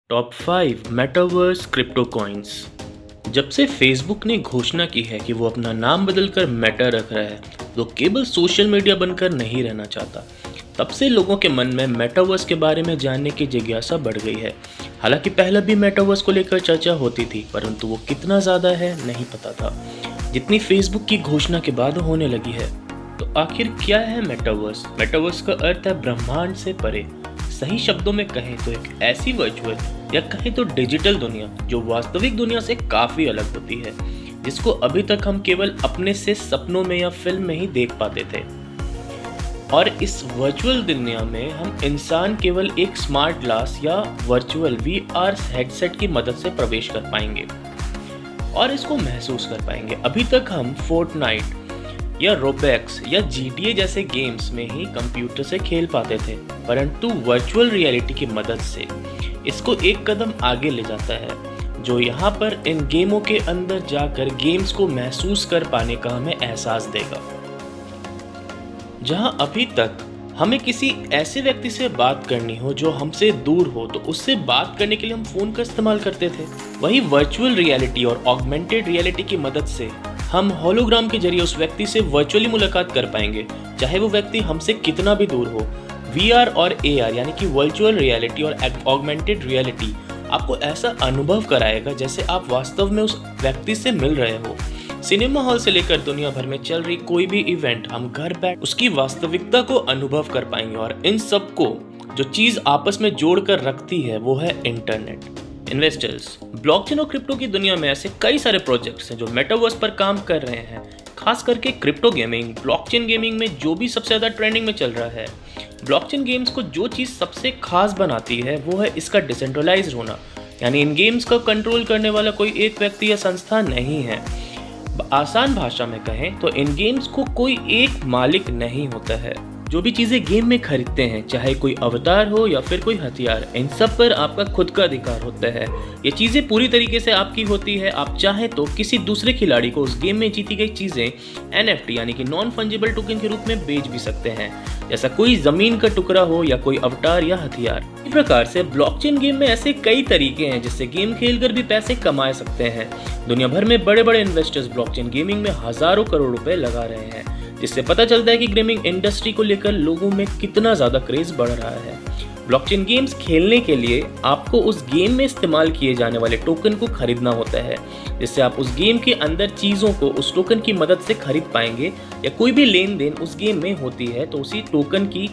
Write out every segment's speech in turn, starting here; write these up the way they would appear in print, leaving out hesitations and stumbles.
Top 5 metaverse crypto coins. जब से Facebook ने घोषणा की है कि वो अपना नाम बदलकर मेटा रख रहा है, तो केवल सोशल मीडिया बनकर नहीं रहना चाहता। तब से लोगों के मन में मेटावर्स के बारे में जानने की जिज्ञासा बढ़ गई है। हालांकि पहले भी मेटावर्स को लेकर चर्चा होती थी, परंतु वो कितना ज़्यादा है नहीं पता था, जितनी फेसबुक की घोषणा के बाद होने लगी है। तो आखिर क्या है मेटावर्स? मेटावर्स का अर्थ है ब्रह्मांड से परे। सही शब्दों में कहें तो एक ऐसी वर्चुअल या कहें तो डिजिटल दुनिया जो वास्तविक दुनिया से काफ़ी अलग होती है, जिसको अभी तक हम केवल अपने से सपनों में या फिल्म में ही देख पाते थे। और इस वर्चुअल दुनिया में हम इंसान केवल एक स्मार्ट ग्लास या वर्चुअल VR हेडसेट की मदद से प्रवेश कर पाएंगे और इसको महसूस कर पाएंगे। अभी तक हम फोर्टनाइट या रोब्लॉक्स या GTA जैसे गेम्स में ही कंप्यूटर से खेल पाते थे, परंतु वर्चुअल रियलिटी की मदद से इसको एक कदम आगे ले जाता है, जो यहाँ पर इन गेमों के अंदर जाकर गेम्स को महसूस कर पाने का हमें एहसास देगा। जहाँ अभी तक हमें किसी ऐसे व्यक्ति से बात करनी हो जो हमसे दूर हो, तो उससे बात करने के लिए हम फ़ोन का इस्तेमाल करते थे। वही वर्चुअल रियलिटी और ऑगमेंटेड रियलिटी की मदद से हम होलोग्राम के जरिए उस व्यक्ति से वर्चुअली मुलाकात कर पाएंगे, चाहे वो व्यक्ति हमसे कितना भी दूर हो। VR और AR यानी कि वर्चुअल रियलिटी और ऑगमेंटेड रियलिटी आपको ऐसा अनुभव कराएगा जैसे आप वास्तव में उस व्यक्ति से मिल रहे हो। सिनेमा हॉल से लेकर दुनिया भर में चल रही कोई भी इवेंट हम घर बैठ उसकी वास्तविकता को अनुभव कर पाएंगे, और इन सबको जो चीज़ आपस में जोड़ कर रखती है वो है इंटरनेट। इन्वेस्टर्स, ब्लॉकचेन और क्रिप्टो की दुनिया में ऐसे कई सारे प्रोजेक्ट्स हैं जो मेटावर्स पर काम कर रहे हैं। खास करके क्रिप्टो गेमिंग, ब्लॉकचेन गेमिंग में जो भी सबसे ज़्यादा ट्रेंडिंग में चल रहा है। ब्लॉकचेन गेम्स को जो चीज़ सबसे खास बनाती है वो है इसका डिसेंट्रलाइज्ड होना, यानी इन गेम्स का कंट्रोल करने वाला कोई एक व्यक्ति या संस्था नहीं है। आसान भाषा में कहें तो इन गेम्स को कोई एक मालिक नहीं होता है। जो भी चीज़ें गेम में खरीदते हैं, चाहे कोई अवतार हो या फिर कोई हथियार, इन सब पर आपका खुद का अधिकार होता है। ये चीज़ें पूरी तरीके से आपकी होती है। आप चाहें तो किसी दूसरे खिलाड़ी को उस गेम में जीती गई चीज़ें NFT यानी कि नॉन फंजिबल टोकन के रूप में बेच भी सकते हैं, जैसा कोई ज़मीन का टुकड़ा हो या कोई अवतार या हथियार। इस प्रकार से ब्लॉकचेन गेम में ऐसे कई तरीके हैं जिससे गेम खेलकर भी पैसे कमा सकते हैं। दुनिया भर में बड़े बड़े इन्वेस्टर्स ब्लॉकचेन गेमिंग में हज़ारों करोड़ रुपए लगा रहे हैं, जिससे पता चलता है कि गेमिंग इंडस्ट्री को लेकर लोगों में कितना ज़्यादा क्रेज बढ़ रहा है। ब्लॉकचेन गेम्स खेलने के लिए आपको उस गेम में इस्तेमाल किए जाने वाले टोकन को खरीदना होता है, जिससे आप उस गेम के अंदर चीज़ों को उस टोकन की मदद से खरीद पाएंगे, या कोई भी लेन देन उस गेम में होती है तो उसी टोकन की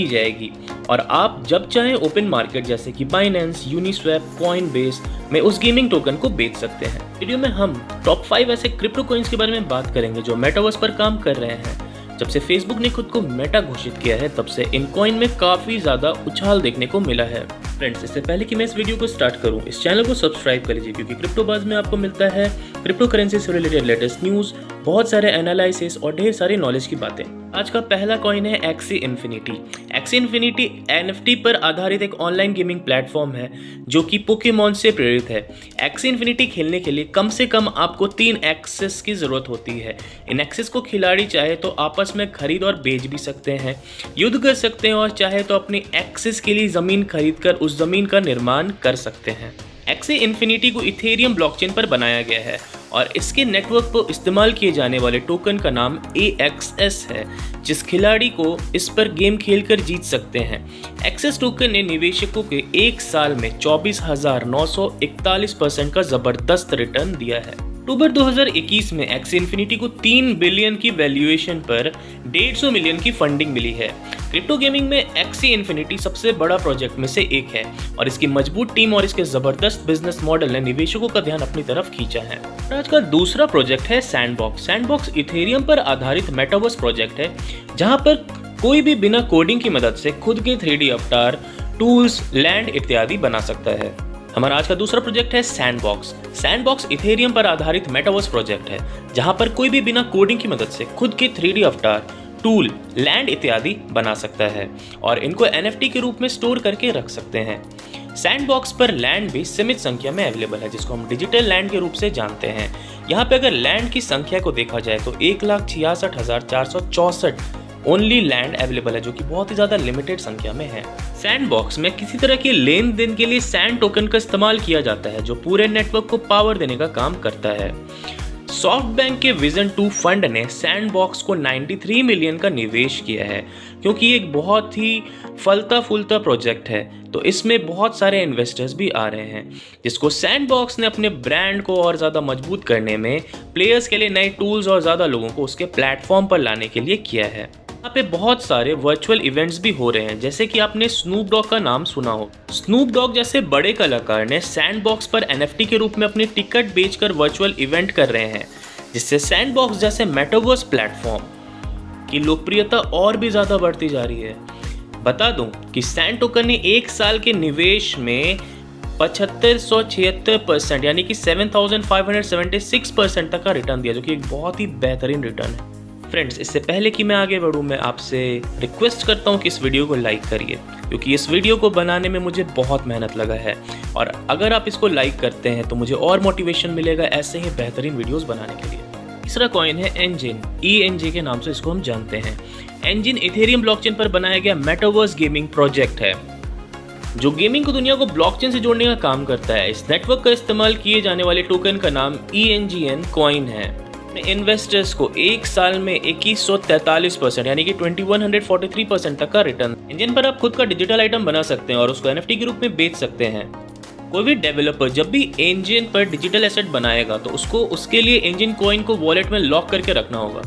जाएगी, और आप जब चाहें ओपन मार्केट जैसे कि बाइनेंस, यूनिस्वैप, कॉइनबेस में उस गेमिंग टोकन को बेच सकते हैं। वीडियो में हम टॉप 5 ऐसे क्रिप्टो कॉइन्स के बारे में बात करेंगे जो मेटावर्स पर काम कर रहे हैं। जब से फेसबुक ने खुद को मेटा घोषित किया है, तब से इन कॉइन में काफ़ी ज़्यादा उछाल देखने को मिला है। फ्रेंड्स, इससे पहले कि मैं इस वीडियो को स्टार्ट करूं, इस चैनल को सब्सक्राइब कर लीजिए, क्योंकि क्रिप्टो बाज में आपको मिलता है क्रिप्टो करेंसी से रिलेटेड लेटेस्ट न्यूज़, बहुत सारे एनालिसिस और ढेर सारी नॉलेज की बातें। आज का पहला कॉइन है XC infinity. XC infinity NFT पर आधारित एक ऑनलाइन गेमिंग प्लेटफॉर्म है जो कि पोकेमॉन से प्रेरित है। एक्सी इन्फिनिटी खेलने के लिए कम से कम आपको 3 एक्सेस की ज़रूरत होती है। इन एक्सेस को खिलाड़ी चाहे तो आपस में खरीद और बेच भी सकते हैं, युद्ध कर सकते हैं, और चाहे तो अपनी एक्सेस के लिए ज़मीन खरीद कर उस ज़मीन का निर्माण कर सकते हैं। एक्सी इन्फिनिटी को इथेरियम ब्लॉकचेन पर बनाया गया है और इसके नेटवर्क पर इस्तेमाल किए जाने वाले टोकन का नाम AXS है, जिस खिलाड़ी को इस पर गेम खेलकर जीत सकते हैं। एक्सेस टोकन ने निवेशकों के एक साल में 24,941% का ज़बरदस्त रिटर्न दिया है। अक्टूबर 2021 में एक्सी इन्फिनिटी को 3 बिलियन की वैल्यूएशन पर 150 मिलियन की फंडिंग मिली है। क्रिप्टो गेमिंग में एक्सी इन्फिनिटी सबसे बड़ा प्रोजेक्ट में से एक है, और इसकी मजबूत टीम और इसके ज़बरदस्त बिजनेस मॉडल ने निवेशकों का ध्यान अपनी तरफ खींचा है। आज का दूसरा प्रोजेक्ट है सैंडबॉक्स। सैंडबॉक्स इथेरियम पर आधारित मेटावर्स प्रोजेक्ट है, जहां पर कोई भी बिना कोडिंग की मदद से खुद के 3D अवतार, टूल्स, लैंड इत्यादि बना सकता है। हमारा आज का दूसरा प्रोजेक्ट है सैंडबॉक्स। सैंडबॉक्स इथेरियम पर आधारित मेटावर्स प्रोजेक्ट है, जहां पर कोई भी बिना कोडिंग की मदद से खुद के 3D अवतार, टूल, लैंड इत्यादि बना सकता है और इनको NFT के रूप में स्टोर करके रख सकते हैं। सैंडबॉक्स पर लैंड भी सीमित संख्या में अवेलेबल है, जिसको हम डिजिटल लैंड के रूप से जानते हैं। यहाँ पे अगर लैंड की संख्या को देखा जाए तो 1,66,464 ओनली लैंड अवेलेबल है, जो कि बहुत ही ज़्यादा लिमिटेड संख्या में है। सैंडबॉक्स में किसी तरह के लेन देन के लिए सैंड टोकन का इस्तेमाल किया जाता है, जो पूरे नेटवर्क को पावर देने का काम करता है। सॉफ्टबैंक के विजन 2 फंड ने सैंडबॉक्स को 93 मिलियन का निवेश किया है, क्योंकि एक बहुत ही फलता फूलता प्रोजेक्ट है, तो इसमें बहुत सारे इन्वेस्टर्स भी आ रहे हैं, जिसको सैंडबॉक्स ने अपने ब्रांड को और ज़्यादा मजबूत करने में, प्लेयर्स के लिए नए टूल्स और ज़्यादा लोगों को उसके प्लेटफॉर्म पर लाने के लिए किया है। यहाँ पे बहुत सारे वर्चुअल इवेंट्स भी हो रहे हैं, जैसे कि आपने स्नूप डॉग का नाम सुना हो। स्नूप डॉग जैसे बड़े कलाकार ने सैंडबॉक्स पर NFT के रूप में अपने टिकट बेचकर वर्चुअल इवेंट कर रहे हैं, जिससे सैंडबॉक्स जैसे मेटावर्स प्लेटफॉर्म की लोकप्रियता और भी ज़्यादा बढ़ती जा रही है। बता दूं कि सैंड टोकन ने एक साल के निवेश में 7576% यानी कि 7576% तक का रिटर्न दिया, जो कि एक बहुत ही बेहतरीन रिटर्न है। फ्रेंड्स, इससे पहले कि मैं आगे बढ़ूं, मैं आपसे रिक्वेस्ट करता हूं कि इस वीडियो को लाइक करिए, क्योंकि इस वीडियो को बनाने में मुझे बहुत मेहनत लगा है, और अगर आप इसको लाइक करते हैं तो मुझे और मोटिवेशन मिलेगा ऐसे ही बेहतरीन वीडियोस बनाने के लिए। तीसरा कॉइन है एंजिन, ENJ के नाम से इसको हम जानते हैं। एंजिन इथेरियम ब्लॉकचेन पर बनाया गया मेटावर्स गेमिंग प्रोजेक्ट है, जो गेमिंग को दुनिया को ब्लॉकचेन से जोड़ने का काम करता है। इस नेटवर्क का इस्तेमाल किए जाने वाले टोकन का नाम ENGN कॉइन है। इन्वेस्टर्स को एक साल में 2143% यानी कि 2143% तक का रिटर्न। एंजिन पर आप खुद का डिजिटल आइटम बना सकते हैं और उसको NFT के रूप में बेच सकते हैं। कोई भी डेवलपर जब भी एंजिन पर डिजिटल एसेट बनाएगा तो उसके लिए एंजिन कॉइन को वॉलेट में लॉक करके रखना होगा।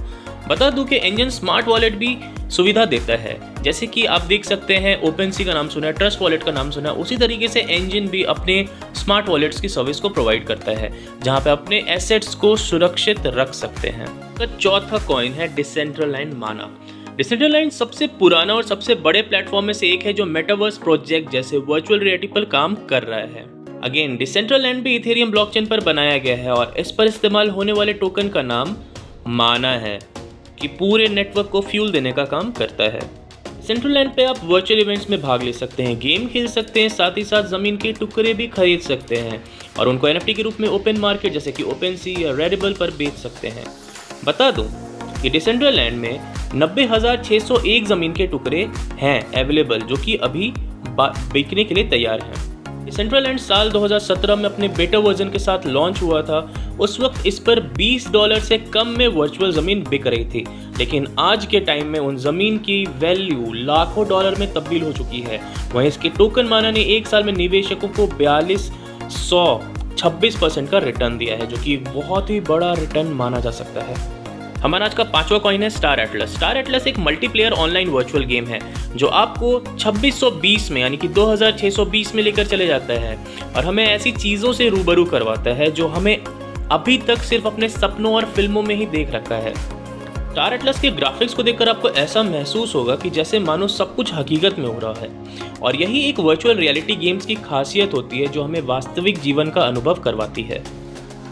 बता दूं कि एंजिन स्मार्ट वॉलेट भी सुविधा देता है, जैसे कि आप देख सकते हैं OpenSea का नाम सुना है, ट्रस्ट वॉलेट का नाम सुना है, उसी तरीके से एंजिन भी अपने स्मार्ट वॉलेट्स की सर्विस को प्रोवाइड करता है, जहां पे अपने एसेट्स को सुरक्षित रख सकते हैं। तो चौथा कॉइन है डिसेंट्रलैंड माना। डिसेंट्रलैंड सबसे पुराना और सबसे बड़े प्लेटफॉर्म में से एक है, जो मेटावर्स प्रोजेक्ट जैसे वर्चुअल रियलिटी पर काम कर रहा है। अगेन, डिसेंट्रलैंड भी इथेरियम ब्लॉकचेन पर बनाया गया है और इस पर इस्तेमाल होने वाले टोकन का नाम माना है, कि पूरे नेटवर्क को फ्यूल देने का काम करता है। डिसेंट्रलैंड पे आप वर्चुअल इवेंट्स में भाग ले सकते हैं, गेम खेल सकते हैं, साथ ही साथ ज़मीन के टुकड़े भी खरीद सकते हैं और उनको NFT के रूप में ओपन मार्केट जैसे कि OpenSea या Rarible पर बेच सकते हैं। बता दूं कि डिसेंट्रलैंड में 90,601 ज़मीन के टुकड़े हैं अवेलेबल, जो कि अभी बिकने के लिए तैयार हैं। डिसेंट्रलैंड साल 2017 में अपने बेटा वर्जन के साथ लॉन्च हुआ था। उस वक्त इस पर $20 से कम में वर्चुअल ज़मीन बिक रही थी, लेकिन आज के टाइम में उन ज़मीन की वैल्यू लाखों डॉलर में तब्दील हो चुकी है। वहीं इसके टोकन माना ने एक साल में निवेशकों को 4226% का रिटर्न दिया है, जो कि बहुत ही बड़ा रिटर्न माना जा सकता है। हमारा आज का पांचवा कॉइन है स्टार एटलस। स्टार एटलस एक मल्टीप्लेयर ऑनलाइन वर्चुअल गेम है, जो आपको 2620 में यानी कि 2620 में लेकर चले जाता है और हमें ऐसी चीज़ों से रूबरू करवाता है जो हमें अभी तक सिर्फ अपने सपनों और फिल्मों में ही देख रखा है। स्टार एटलस के ग्राफिक्स को देखकर आपको ऐसा महसूस होगा कि जैसे मानो सब कुछ हकीकत में हो रहा है, और यही एक वर्चुअल रियलिटी गेम्स की खासियत होती है, जो हमें वास्तविक जीवन का अनुभव करवाती है।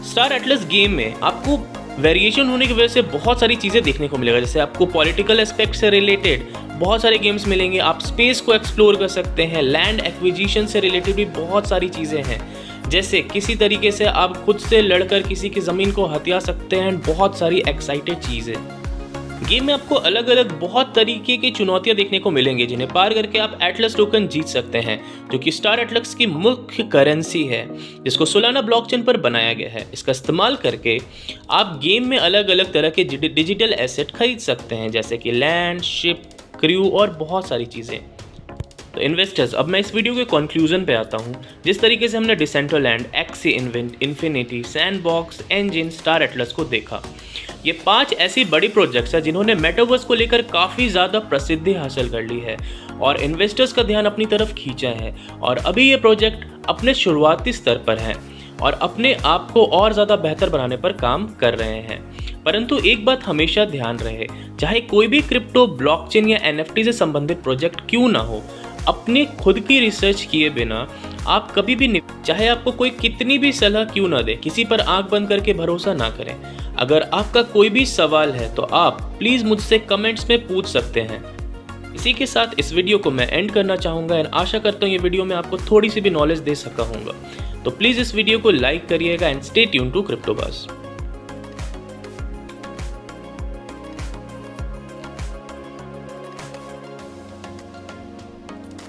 स्टार एटलस गेम में आपको वेरिएशन होने की वजह से बहुत सारी चीज़ें देखने को मिलेगा, जैसे आपको पॉलिटिकल एस्पेक्ट से रिलेटेड बहुत सारे गेम्स मिलेंगे, आप स्पेस को एक्सप्लोर कर सकते हैं, लैंड एक्विजिशन से रिलेटेड भी बहुत सारी चीज़ें हैं, जैसे किसी तरीके से आप खुद से लड़कर किसी की ज़मीन को हथिया सकते हैं, बहुत सारी एक्साइटेड चीज़ें। गेम में आपको अलग अलग बहुत तरीके की चुनौतियां देखने को मिलेंगी, जिन्हें पार करके आप एटलस टोकन जीत सकते हैं, जो कि स्टार एटलस की मुख्य करेंसी है, जिसको सोलाना ब्लॉकचेन पर बनाया गया है। इसका इस्तेमाल करके आप गेम में अलग अलग तरह के डिजिटल एसेट खरीद सकते हैं, जैसे कि लैंड, शिप, क्रू और बहुत सारी चीज़ें। तो इन्वेस्टर्स, अब मैं इस वीडियो के कंक्लूजन पे आता हूँ। जिस तरीके से हमने Decentraland, XC infinity, sandbox, engine, star Atlas को देखा, ये 5 ऐसी बड़ी प्रोजेक्ट्स हैं जिन्होंने मेटावर्स को लेकर काफ़ी ज़्यादा प्रसिद्धि हासिल कर ली है और इन्वेस्टर्स का ध्यान अपनी तरफ खींचा है, और अभी ये प्रोजेक्ट अपने शुरुआती स्तर पर हैं और अपने आप को और ज़्यादा बेहतर बनाने पर काम कर रहे हैं। परंतु एक बात हमेशा ध्यान रहे, चाहे कोई भी क्रिप्टो, ब्लॉकचेन या NFT से संबंधित प्रोजेक्ट क्यों ना हो, अपने खुद की रिसर्च किए बिना आप कभी भी, चाहे आपको कोई कितनी भी सलाह क्यों ना दे, किसी पर आंख बंद करके भरोसा ना करें। अगर आपका कोई भी सवाल है तो आप प्लीज़ मुझसे कमेंट्स में पूछ सकते हैं। इसी के साथ इस वीडियो को मैं एंड करना चाहूँगा एंड आशा करता हूँ ये वीडियो में आपको थोड़ी सी भी नॉलेज दे सका हूँगा। तो प्लीज़ इस वीडियो को लाइक करिएगा एंड स्टे ट्यून टू क्रिप्टोबज़।